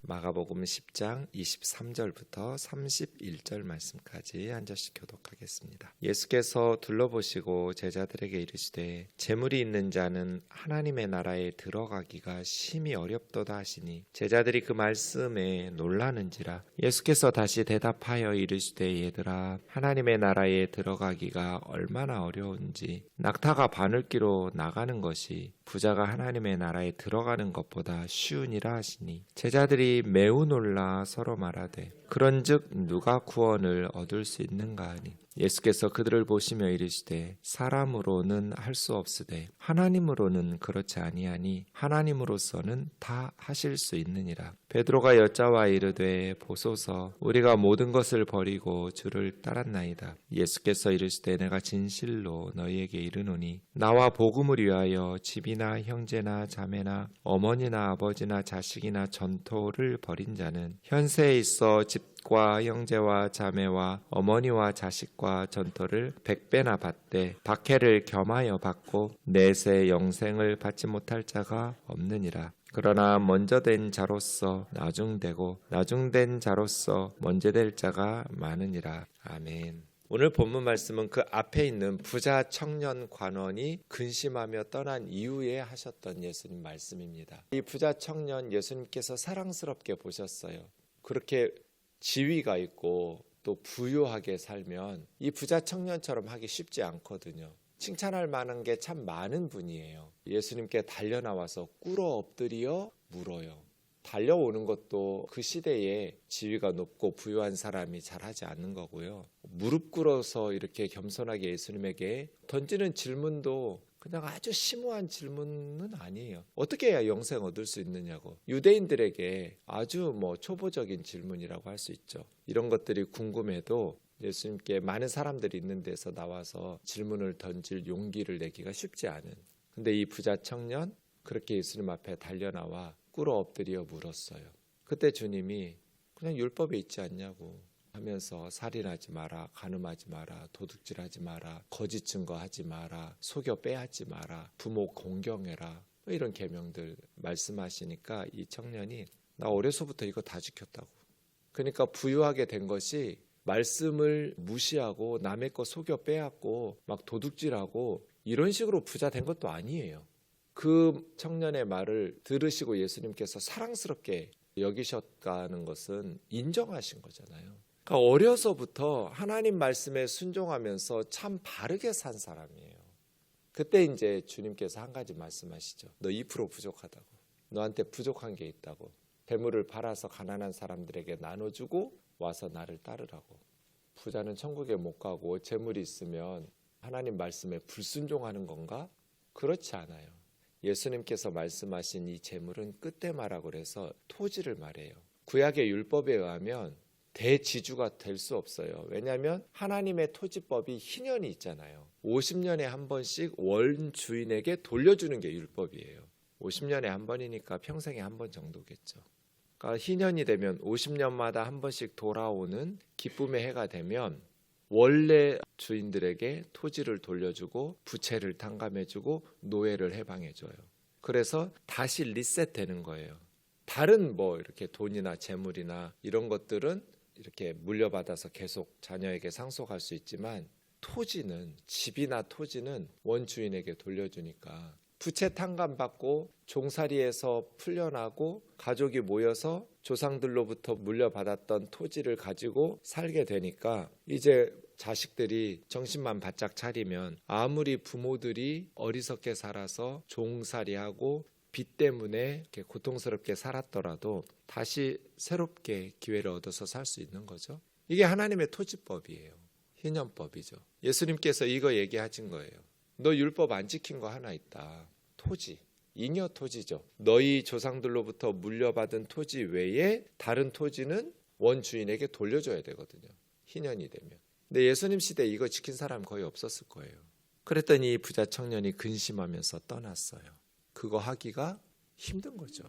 마가복음 10장 23절부터 31절 말씀까지 한 절씩 교독하겠습니다. 예수께서 둘러보시고 제자들에게 이르시되 재물이 있는 자는 하나님의 나라에 들어가기가 심히 어렵도다 하시니 제자들이 그 말씀에 놀라는지라. 예수께서 다시 대답하여 이르시되 얘들아 하나님의 나라에 들어가기가 얼마나 어려운지 낙타가 바늘기로 나가는 것이 부자가 하나님의 나라에 들어가는 것보다 쉬우니라 하시니 제자들이 매우 놀라 서로 말하되 그런즉 누가 구원을 얻을 수 있는가 하니 예수께서 그들을 보시며 이르시되 사람으로는 할 수 없으되 하나님으로는 그렇지 아니하니 하나님으로서는 다 하실 수 있느니라. 베드로가 여짜와 이르되 보소서 우리가 모든 것을 버리고 주를 따랐나이다. 예수께서 이르시되 내가 진실로 너희에게 이르노니 나와 복음을 위하여 집이나 형제나 자매나 어머니나 아버지나 자식이나 전토를 벌인 자는 현세에 있어 집과 형제와 자매와 어머니와 자식과 전토를 100배나 받되 박해를 겸하여 받고 내세 영생을 받지 못할 자가 없느니라. 그러나 먼저 된 자로서 나중되고 나중된 자로서 먼저 될 자가 많으니라. 아멘. 오늘 본문 말씀은 그 앞에 있는 부자 청년 관원이 근심하며 떠난 이후에 하셨던 예수님 말씀입니다. 이 부자 청년 예수님께서 사랑스럽게 보셨어요. 그렇게 지위가 있고 또 부유하게 살면 이 부자 청년처럼 하기 쉽지 않거든요. 칭찬할 만한 게 참 많은 분이에요. 예수님께 달려나와서 꿇어 엎드려 물어요. 달려오는 것도 그 시대에 지위가 높고 부유한 사람이 잘하지 않는 거고요. 무릎 꿇어서 이렇게 겸손하게 예수님에게 던지는 질문도 그냥 아주 심오한 질문은 아니에요. 어떻게 해야 영생 얻을 수 있느냐고. 유대인들에게 아주 초보적인 질문이라고 할 수 있죠. 이런 것들이 궁금해도 예수님께 많은 사람들이 있는 데서 나와서 질문을 던질 용기를 내기가 쉽지 않은. 근데 이 부자 청년 그렇게 예수님 앞에 달려나와 꿇어 엎드려 물었어요. 그때 주님이 그냥 율법에 있지 않냐고 하면서 살인하지 마라, 간음하지 마라, 도둑질하지 마라, 거짓 증거하지 마라, 속여 빼앗지 마라, 부모 공경해라, 이런 계명들 말씀하시니까 이 청년이 나 어려서부터 이거 다 지켰다고. 그러니까 부유하게 된 것이 말씀을 무시하고 남의 거 속여 빼앗고 막 도둑질하고 이런 식으로 부자 된 것도 아니에요. 그 청년의 말을 들으시고 예수님께서 사랑스럽게 여기셨다는 것은 인정하신 거잖아요. 그러니까 어려서부터 하나님 말씀에 순종하면서 참 바르게 산 사람이에요. 그때 이제 주님께서 한 가지 말씀하시죠. 너 2% 부족하다고. 너한테 부족한 게 있다고. 재물을 팔아서 가난한 사람들에게 나눠주고 와서 나를 따르라고. 부자는 천국에 못 가고 재물이 있으면 하나님 말씀에 불순종하는 건가? 그렇지 않아요. 예수님께서 말씀하신 이 재물은 끝에 말하고 그래서 토지를 말해요. 구약의 율법에 의하면 대지주가 될 수 없어요. 왜냐하면 하나님의 토지법이 희년이 있잖아요. 50년에 한 번씩 원주인에게 돌려주는 게 율법이에요. 50년에 한 번이니까 평생에 한 번 정도겠죠. 그러니까 희년이 되면 50년마다 한 번씩 돌아오는 기쁨의 해가 되면 원래 주인들에게 토지를 돌려주고 부채를 탕감해주고 노예를 해방해줘요. 그래서 다시 리셋되는 거예요. 다른 이렇게 돈이나 재물이나 이런 것들은 이렇게 물려받아서 계속 자녀에게 상속할 수 있지만 토지는, 집이나 토지는 원주인에게 돌려주니까 부채 탕감받고 종살이에서 풀려나고 가족이 모여서 조상들로부터 물려받았던 토지를 가지고 살게 되니까 이제 자식들이 정신만 바짝 차리면 아무리 부모들이 어리석게 살아서 종살이하고 빚 때문에 이렇게 고통스럽게 살았더라도 다시 새롭게 기회를 얻어서 살 수 있는 거죠. 이게 하나님의 토지법이에요. 희년법이죠. 예수님께서 이거 얘기하신 거예요. 너 율법 안 지킨 거 하나 있다. 토지. 잉여 토지죠. 너희 조상들로부터 물려받은 토지 외에 다른 토지는 원주인에게 돌려줘야 되거든요. 희년이 되면. 근데 예수님 시대에 이거 지킨 사람 거의 없었을 거예요. 그랬더니 이 부자 청년이 근심하면서 떠났어요. 그거 하기가 힘든 거죠.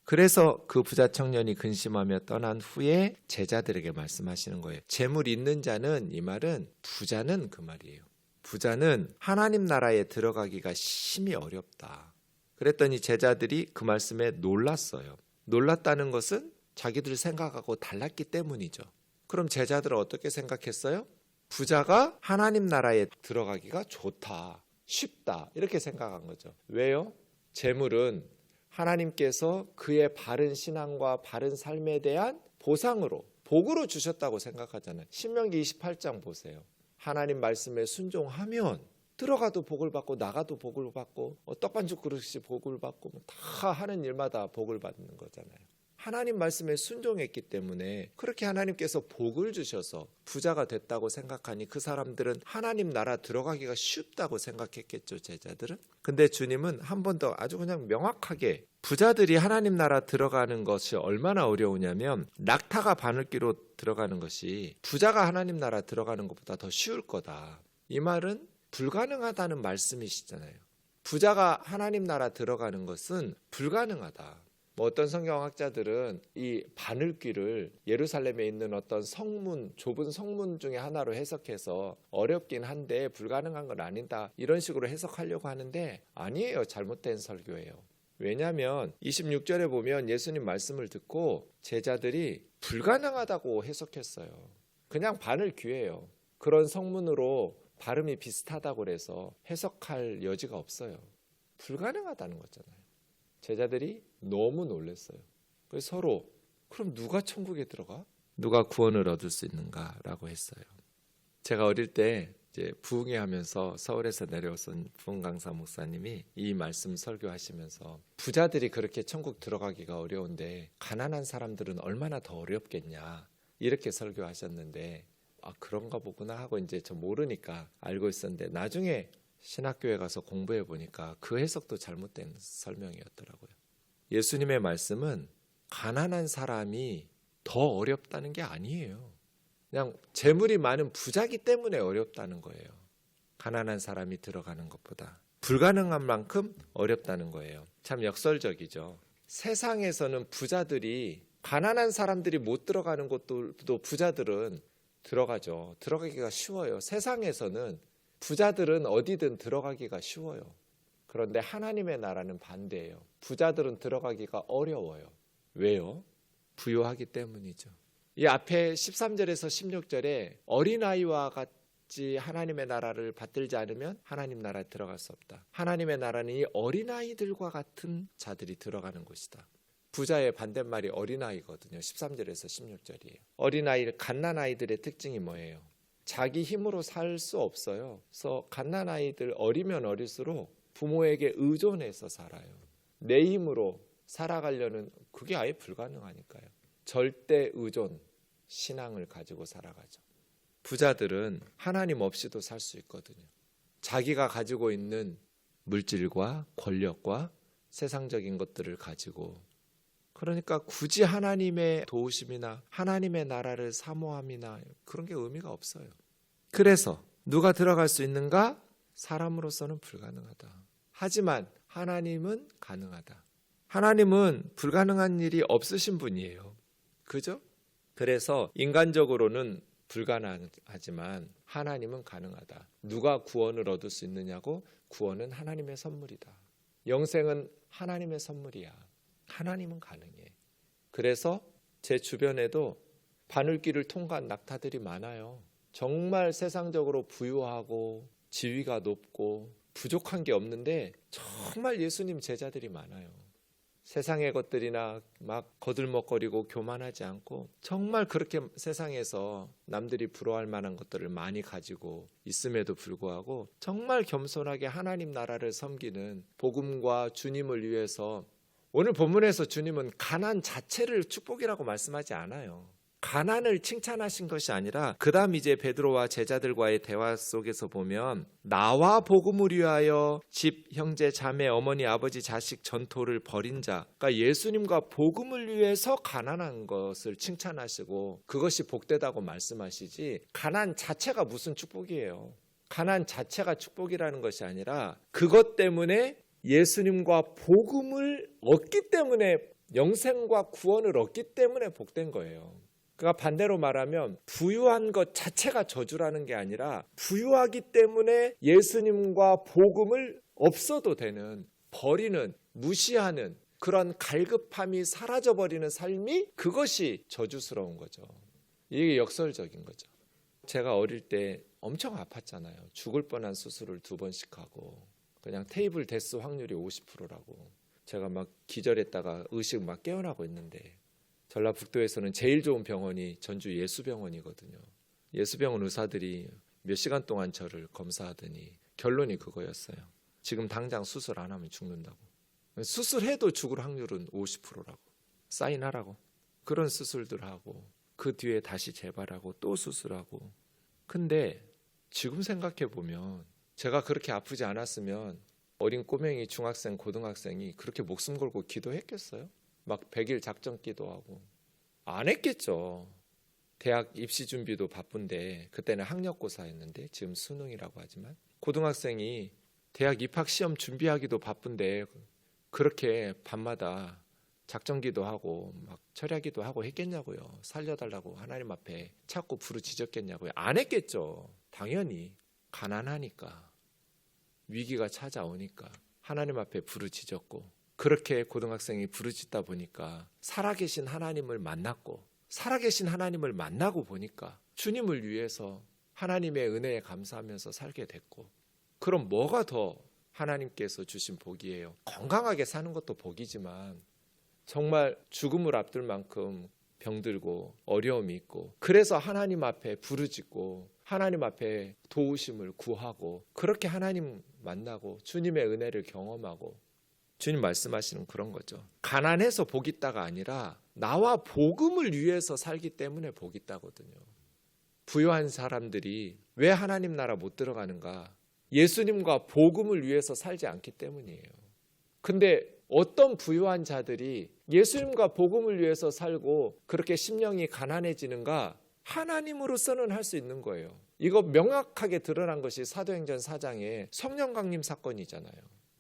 그래서 그 부자 청년이 근심하며 떠난 후에 제자들에게 말씀하시는 거예요. 재물 있는 자는, 이 말은 부자는 그 말이에요. 부자는 하나님 나라에 들어가기가 심히 어렵다. 그랬더니 제자들이 그 말씀에 놀랐어요. 놀랐다는 것은 자기들 생각하고 달랐기 때문이죠. 그럼 제자들은 어떻게 생각했어요? 부자가 하나님 나라에 들어가기가 좋다, 쉽다 이렇게 생각한 거죠. 왜요? 재물은 하나님께서 그의 바른 신앙과 바른 삶에 대한 보상으로, 복으로 주셨다고 생각하잖아요. 신명기 28장 보세요. 하나님 말씀에 순종하면 들어가도 복을 받고 나가도 복을 받고 떡반죽 그릇이 복을 받고 다 하는 일마다 복을 받는 거잖아요. 하나님 말씀에 순종했기 때문에 그렇게 하나님께서 복을 주셔서 부자가 됐다고 생각하니 그 사람들은 하나님 나라 들어가기가 쉽다고 생각했겠죠, 제자들은. 근데 주님은 한 번 더 아주 그냥 명확하게 부자들이 하나님 나라 들어가는 것이 얼마나 어려우냐면 낙타가 바늘귀로 들어가는 것이 부자가 하나님 나라 들어가는 것보다 더 쉬울 거다. 이 말은 불가능하다는 말씀이시잖아요. 부자가 하나님 나라 들어가는 것은 불가능하다. 어떤 성경학자들은 이 바늘귀를 예루살렘에 있는 어떤 성문, 좁은 성문 중에 하나로 해석해서 어렵긴 한데 불가능한 건 아니다 이런 식으로 해석하려고 하는데 아니에요. 잘못된 설교예요. 왜냐하면 26절에 보면 예수님 말씀을 듣고 제자들이 불가능하다고 해석했어요. 그냥 바늘귀예요. 그런 성문으로 발음이 비슷하다고 그래서 해석할 여지가 없어요. 불가능하다는 거잖아요. 제자들이 너무 놀랐어요. 그래서 서로 그럼 누가 천국에 들어가? 누가 구원을 얻을 수 있는가라고 했어요. 제가 어릴 때 이제 부흥회 하면서 서울에서 내려오신 부흥 강사 목사님이 이 말씀 설교하시면서 부자들이 그렇게 천국 들어가기가 어려운데 가난한 사람들은 얼마나 더 어렵겠냐 이렇게 설교하셨는데 그런가 보구나 하고 이제 저 모르니까 알고 있었는데 나중에 신학교에 가서 공부해 보니까 그 해석도 잘못된 설명이었더라고요. 예수님의 말씀은 가난한 사람이 더 어렵다는 게 아니에요. 그냥 재물이 많은 부자기 때문에 어렵다는 거예요. 가난한 사람이 들어가는 것보다 불가능한 만큼 어렵다는 거예요. 참 역설적이죠. 세상에서는 부자들이 가난한 사람들이 못 들어가는 곳도 부자들은 들어가죠. 들어가기가 쉬워요. 세상에서는 부자들은 어디든 들어가기가 쉬워요. 그런데 하나님의 나라는 반대예요. 부자들은 들어가기가 어려워요. 왜요? 부유하기 때문이죠. 이 앞에 13절에서 16절에 어린아이와 같이 하나님의 나라를 받들지 않으면 하나님 나라에 들어갈 수 없다. 하나님의 나라는 이 어린아이들과 같은 자들이 들어가는 곳이다. 부자의 반대말이 어린아이거든요. 13절에서 16절이에요. 어린아이, 갓난아이들의 특징이 뭐예요? 자기 힘으로 살 수 없어요. 그래서 갓난아이들 어리면 어릴수록 부모에게 의존해서 살아요. 내 힘으로 살아가려는 그게 아예 불가능하니까요. 절대 의존, 신앙을 가지고 살아가죠. 부자들은 하나님 없이도 살 수 있거든요. 자기가 가지고 있는 물질과 권력과 세상적인 것들을 가지고 그러니까 굳이 하나님의 도우심이나 하나님의 나라를 사모함이나 그런 게 의미가 없어요. 그래서 누가 들어갈 수 있는가? 사람으로서는 불가능하다. 하지만 하나님은 가능하다. 하나님은 불가능한 일이 없으신 분이에요. 그죠? 그래서 인간적으로는 불가능하지만 하나님은 가능하다. 누가 구원을 얻을 수 있느냐고? 구원은 하나님의 선물이다. 영생은 하나님의 선물이야. 하나님은 가능해. 그래서 제 주변에도 바늘길을 통과한 낙타들이 많아요. 정말 세상적으로 부유하고 지위가 높고 부족한 게 없는데 정말 예수님 제자들이 많아요. 세상의 것들이나 막 거들먹거리고 교만하지 않고 정말 그렇게 세상에서 남들이 부러워할 만한 것들을 많이 가지고 있음에도 불구하고 정말 겸손하게 하나님 나라를 섬기는 복음과 주님을 위해서 오늘 본문에서 주님은 가난 자체를 축복이라고 말씀하지 않아요. 가난을 칭찬하신 것이 아니라 그 다음 이제 베드로와 제자들과의 대화 속에서 보면 나와 복음을 위하여 집, 형제, 자매, 어머니, 아버지, 자식, 전토를 벌인 자 그러니까 예수님과 복음을 위해서 가난한 것을 칭찬하시고 그것이 복되다고 말씀하시지 가난 자체가 무슨 축복이에요. 가난 자체가 축복이라는 것이 아니라 그것 때문에 예수님과 복음을 얻기 때문에 영생과 구원을 얻기 때문에 복된 거예요. 그러니까 반대로 말하면 부유한 것 자체가 저주라는 게 아니라 부유하기 때문에 예수님과 복음을 없어도 되는, 버리는, 무시하는 그런 갈급함이 사라져버리는 삶이 그것이 저주스러운 거죠. 이게 역설적인 거죠. 제가 어릴 때 엄청 아팠잖아요. 죽을 뻔한 수술을 2번씩 하고 그냥 테이블 데스 확률이 50%라고 제가 막 기절했다가 의식 막 깨어나고 있는데 전라북도에서는 제일 좋은 병원이 전주 예수병원이거든요. 예수병원 의사들이 몇 시간 동안 저를 검사하더니 결론이 그거였어요. 지금 당장 수술 안 하면 죽는다고. 수술해도 죽을 확률은 50%라고. 사인하라고. 그런 수술들 하고 그 뒤에 다시 재발하고 또 수술하고. 근데 지금 생각해 보면 제가 그렇게 아프지 않았으면 어린 꼬맹이 중학생 고등학생이 그렇게 목숨 걸고 기도했겠어요? 막 100일 작전 기도하고 안 했겠죠. 대학 입시 준비도 바쁜데 그때는 학력고사였는데 지금 수능이라고 하지만 고등학생이 대학 입학 시험 준비하기도 바쁜데 그렇게 밤마다 작전기도 하고 막 철야기도 하고 했겠냐고요. 살려달라고 하나님 앞에 찾고 부르짖었겠냐고요. 안 했겠죠. 당연히 가난하니까 위기가 찾아오니까 하나님 앞에 부르짖었고 그렇게 고등학생이 부르짖다 보니까 살아계신 하나님을 만났고 살아계신 하나님을 만나고 보니까 주님을 위해서 하나님의 은혜에 감사하면서 살게 됐고 그럼 뭐가 더 하나님께서 주신 복이에요? 건강하게 사는 것도 복이지만 정말 죽음을 앞둘 만큼 병들고 어려움이 있고 그래서 하나님 앞에 부르짖고 하나님 앞에 도우심을 구하고 그렇게 하나님 만나고 주님의 은혜를 경험하고 주님 말씀하시는 그런 거죠. 가난해서 복 있다가 아니라 나와 복음을 위해서 살기 때문에 복 있다거든요. 부유한 사람들이 왜 하나님 나라 못 들어가는가? 예수님과 복음을 위해서 살지 않기 때문이에요. 근데 어떤 부유한 자들이 예수님과 복음을 위해서 살고 그렇게 심령이 가난해지는가? 하나님으로서는 할 수 있는 거예요. 이거 명확하게 드러난 것이 사도행전 4장의 성령 강림 사건이잖아요.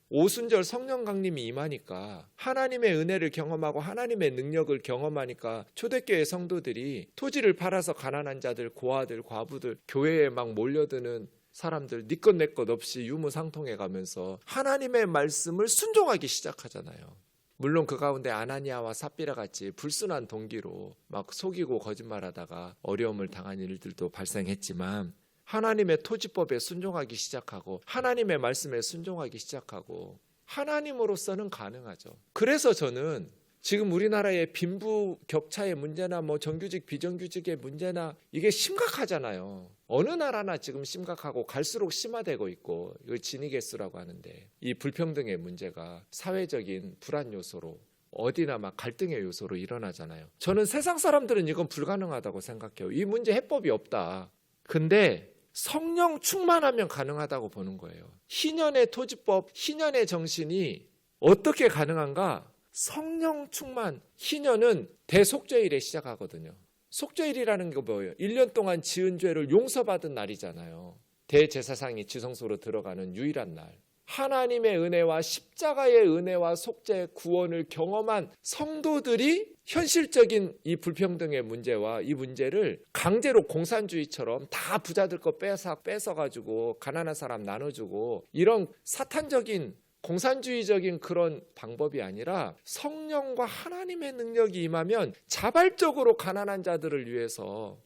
오순절 성령 강림이 임하니까 하나님의 은혜를 경험하고 하나님의 능력을 경험하니까 초대교회 성도들이 토지를 팔아서 가난한 자들, 고아들, 과부들 교회에 막 몰려드는 사람들 네 것 내 것 없이 유무상통해 가면서 하나님의 말씀을 순종하기 시작하잖아요. 물론 그 가운데 아나니아와 삽비라 같이 불순한 동기로 막 속이고 거짓말하다가 어려움을 당한 일들도 발생했지만 하나님의 토지법에 순종하기 시작하고 하나님의 말씀에 순종하기 시작하고 하나님으로서는 가능하죠. 그래서 저는 지금 우리나라의 빈부 격차의 문제나 뭐 정규직 비정규직의 문제나 이게 심각하잖아요. 어느 나라나 지금 심각하고 갈수록 심화되고 있고 이걸 지니게스라고 하는데 이 불평등의 문제가 사회적인 불안 요소로 어디나 막 갈등의 요소로 일어나잖아요. 저는 세상 사람들은 이건 불가능하다고 생각해요. 이 문제 해법이 없다. 근데 성령 충만하면 가능하다고 보는 거예요. 희년의 토지법, 희년의 정신이 어떻게 가능한가? 성령 충만, 희년은 대속죄일에 시작하거든요. 속죄일이라는 게 뭐예요? 1년 동안 지은 죄를 용서받은 날이잖아요. 대제사장이 지성소로 들어가는 유일한 날. 하나님의 은혜와 십자가의 은혜와 속죄 구원을 경험한 성도들이 현실적인 이 불평등의 문제와 이 문제를 강제로 공산주의처럼 다 부자들 거 뺏어가지고 가난한 사람 나눠주고 이런 사탄적인 공산주의적인 그런 방법이 아니라 성령과 하나님의 능력이 임하면 자발적으로 가난한 자들을 위해서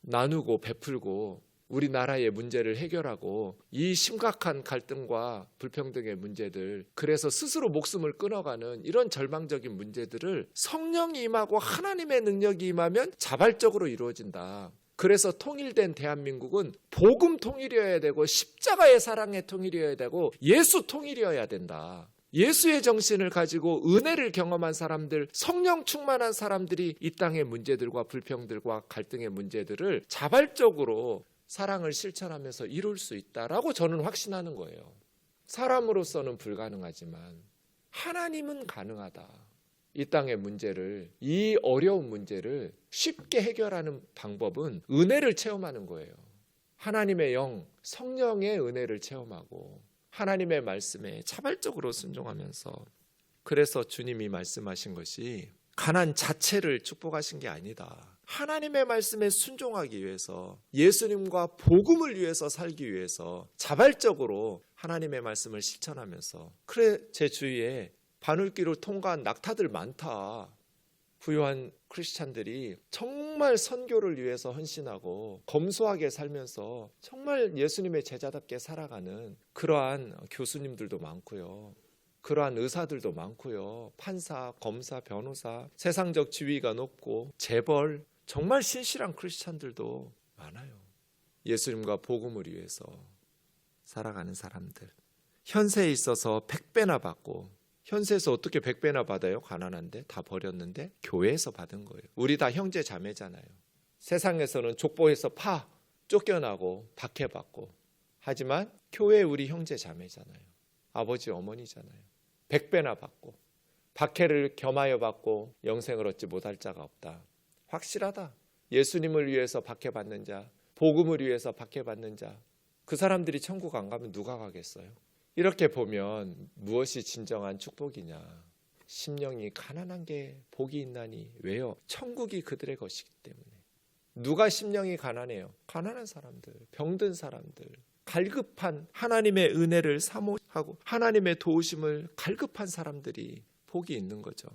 나누고 베풀고 우리나라의 문제를 해결하고 이 심각한 갈등과 불평등의 문제들 그래서 스스로 목숨을 끊어가는 이런 절망적인 문제들을 성령이 임하고 하나님의 능력이 임하면 자발적으로 이루어진다. 그래서 통일된 대한민국은 복음 통일이어야 되고 십자가의 사랑의 통일이어야 되고 예수 통일이어야 된다. 예수의 정신을 가지고 은혜를 경험한 사람들, 성령 충만한 사람들이 이 땅의 문제들과 불평들과 갈등의 문제들을 자발적으로 사랑을 실천하면서 이룰 수 있다라고 저는 확신하는 거예요. 사람으로서는 불가능하지만 하나님은 가능하다. 이 땅의 문제를, 이 어려운 문제를 쉽게 해결하는 방법은 은혜를 체험하는 거예요. 하나님의 영, 성령의 은혜를 체험하고 하나님의 말씀에 자발적으로 순종하면서 그래서 주님이 말씀하신 것이 가난 자체를 축복하신 게 아니다. 하나님의 말씀에 순종하기 위해서 예수님과 복음을 위해서 살기 위해서 자발적으로 하나님의 말씀을 실천하면서 그래 제 주위에 바늘길을 통과한 낙타들 많다. 부유한 크리스찬들이 정말 선교를 위해서 헌신하고 검소하게 살면서 정말 예수님의 제자답게 살아가는 그러한 교수님들도 많고요. 그러한 의사들도 많고요. 판사, 검사, 변호사, 세상적 지위가 높고 재벌, 정말 신실한 크리스찬들도 많아요. 예수님과 복음을 위해서 살아가는 사람들. 현세에 있어서 100배나 받고, 현세에서 어떻게 100배나 받아요? 가난한데 다 버렸는데 교회에서 받은 거예요. 우리 다 형제 자매잖아요. 세상에서는 족보에서 쫓겨나고 박해받고, 하지만 교회 우리 형제 자매잖아요. 아버지 어머니잖아요. 100배나 받고 박해를 겸하여 받고 영생을 얻지 못할 자가 없다. 확실하다. 예수님을 위해서 박해받는 자, 복음을 위해서 박해받는 자, 그 사람들이 천국 안 가면 누가 가겠어요? 이렇게 보면 무엇이 진정한 축복이냐? 심령이 가난한 게 복이 있나니. 왜요? 천국이 그들의 것이기 때문에. 누가 심령이 가난해요? 가난한 사람들, 병든 사람들, 갈급한 하나님의 은혜를 사모하고 하나님의 도우심을 갈급한 사람들이 복이 있는 거죠.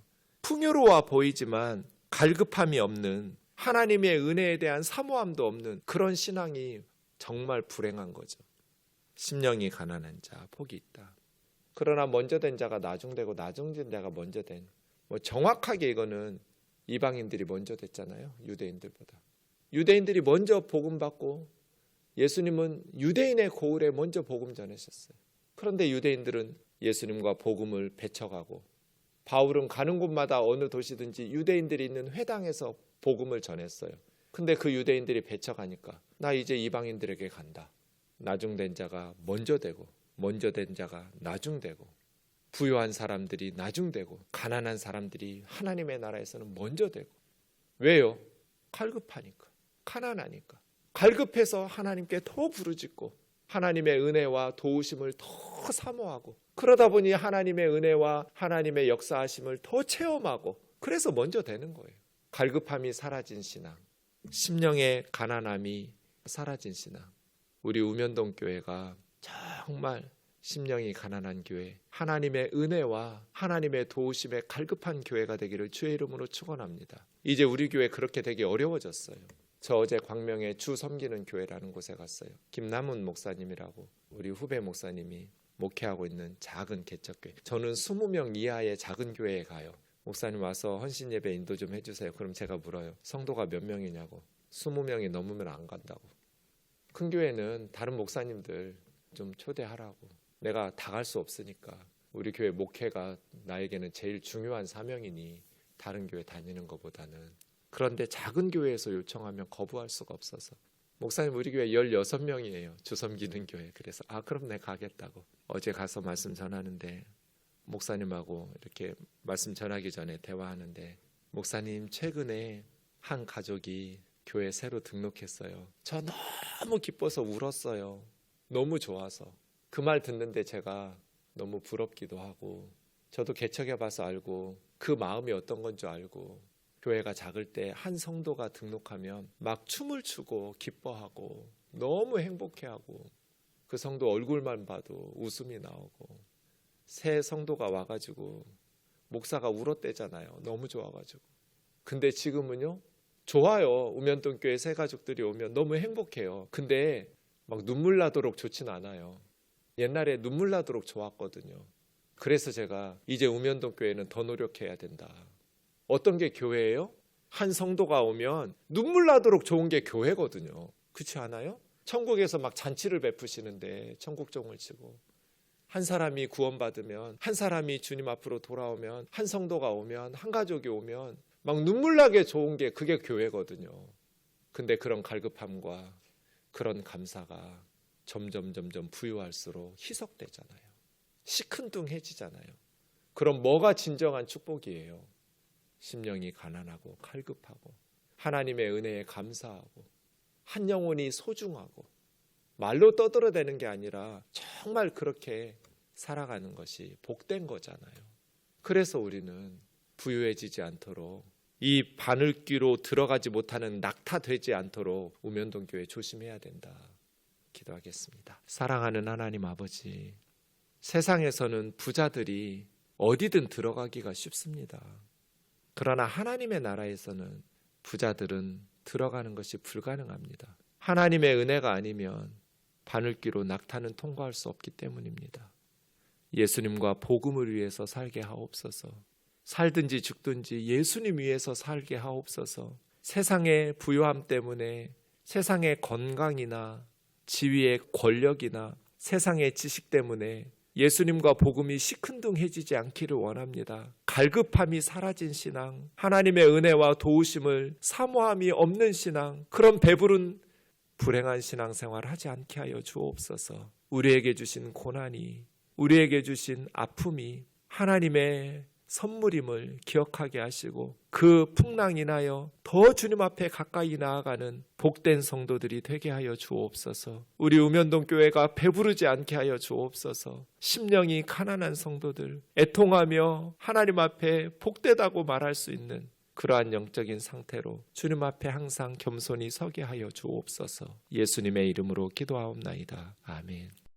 풍요로워 보이지만 갈급함이 없는, 하나님의 은혜에 대한 사모함도 없는 그런 신앙이 정말 불행한 거죠. 심령이 가난한 자 복이 있다. 그러나 먼저 된 자가 나중되고 나중된 자가 먼저 된, 정확하게 이거는 이방인들이 먼저 됐잖아요. 유대인들보다. 유대인들이 먼저 복음 받고 예수님은 유대인의 고을에 먼저 복음 전하셨어요. 그런데 유대인들은 예수님과 복음을 배척하고, 바울은 가는 곳마다 어느 도시든지 유대인들이 있는 회당에서 복음을 전했어요. 근데 그 유대인들이 배척하니까 나 이제 이방인들에게 간다. 나중된 자가 먼저 되고, 먼저 된 자가 나중되고, 부유한 사람들이 나중되고, 가난한 사람들이 하나님의 나라에서는 먼저 되고. 왜요? 갈급하니까, 가난하니까. 갈급해서 하나님께 더 부르짖고 하나님의 은혜와 도우심을 더 사모하고, 그러다 보니 하나님의 은혜와 하나님의 역사하심을 더 체험하고, 그래서 먼저 되는 거예요. 갈급함이 사라진 신앙, 심령의 가난함이 사라진 신앙. 우리 우면동 교회가 정말 심령이 가난한 교회, 하나님의 은혜와 하나님의 도우심에 갈급한 교회가 되기를 주의 이름으로 축원합니다. 이제 우리 교회 그렇게 되기 어려워졌어요. 저 어제 광명에 주 섬기는 교회라는 곳에 갔어요. 김남훈 목사님이라고 우리 후배 목사님이 목회하고 있는 작은 개척교회. 저는 20명 이하의 작은 교회에 가요. 목사님 와서 헌신 예배 인도 좀 해주세요. 그럼 제가 물어요. 성도가 몇 명이냐고. 20명이 넘으면 안 간다고. 큰 교회는 다른 목사님들 좀 초대하라고. 내가 다 갈 수 없으니까. 우리 교회 목회가 나에게는 제일 중요한 사명이니 다른 교회 다니는 것보다는. 그런데 작은 교회에서 요청하면 거부할 수가 없어서, 목사님 우리 교회 16명이에요. 주섬기는 교회. 그래서 그럼 내가 가겠다고. 어제 가서 말씀 전하는데 목사님하고 이렇게 말씀 전하기 전에 대화하는데, 목사님 최근에 한 가족이 교회 새로 등록했어요. 저 너무 기뻐서 울었어요. 너무 좋아서. 그 말 듣는데 제가 너무 부럽기도 하고, 저도 개척해봐서 알고 그 마음이 어떤 건 줄 알고, 교회가 작을 때 한 성도가 등록하면 막 춤을 추고 기뻐하고 너무 행복해하고, 그 성도 얼굴만 봐도 웃음이 나오고, 새 성도가 와가지고 목사가 울었대잖아요. 너무 좋아가지고. 근데 지금은요, 좋아요. 우면동 교회 새 가족들이 오면 너무 행복해요. 근데 막 눈물 나도록 좋진 않아요. 옛날에 눈물 나도록 좋았거든요. 그래서 제가 이제 우면동 교회는 더 노력해야 된다. 어떤 게 교회예요? 한 성도가 오면 눈물 나도록 좋은 게 교회거든요. 그렇지 않아요? 천국에서 막 잔치를 베푸시는데 천국종을 치고, 한 사람이 구원받으면, 한 사람이 주님 앞으로 돌아오면, 한 성도가 오면, 한 가족이 오면 막 눈물 나게 좋은 게 그게 교회거든요. 근데 그런 갈급함과 그런 감사가 점점 부유할수록 희석되잖아요. 시큰둥해지잖아요. 그럼 뭐가 진정한 축복이에요? 심령이 가난하고 갈급하고 하나님의 은혜에 감사하고 한 영혼이 소중하고, 말로 떠들어대는 게 아니라 정말 그렇게 살아가는 것이 복된 거잖아요. 그래서 우리는 부유해지지 않도록, 이 바늘귀로 들어가지 못하는 낙타 되지 않도록 우면동 교회 조심해야 된다. 기도하겠습니다. 사랑하는 하나님 아버지, 세상에서는 부자들이 어디든 들어가기가 쉽습니다. 그러나 하나님의 나라에서는 부자들은 들어가는 것이 불가능합니다. 하나님의 은혜가 아니면 바늘귀로 낙타는 통과할 수 없기 때문입니다. 예수님과 복음을 위해서 살게 하옵소서. 살든지 죽든지 예수님 위해서 살게 하옵소서. 세상의 부유함 때문에 세상의 건강이나 지위의 권력이나 세상의 지식 때문에 예수님과 복음이 시큰둥해지지 않기를 원합니다. 갈급함이 사라진 신앙, 하나님의 은혜와 도우심을 사모함이 없는 신앙, 그런 배부른 불행한 신앙생활을 하지 않게 하여 주옵소서. 우리에게 주신 고난이, 우리에게 주신 아픔이 하나님의 선물임을 기억하게 하시고 그 풍랑 인하여 더 주님 앞에 가까이 나아가는 복된 성도들이 되게 하여 주옵소서. 우리 우면동 교회가 배부르지 않게 하여 주옵소서. 심령이 가난한 성도들, 애통하며 하나님 앞에 복되다고 말할 수 있는 그러한 영적인 상태로 주님 앞에 항상 겸손히 서게 하여 주옵소서. 예수님의 이름으로 기도하옵나이다. 아멘.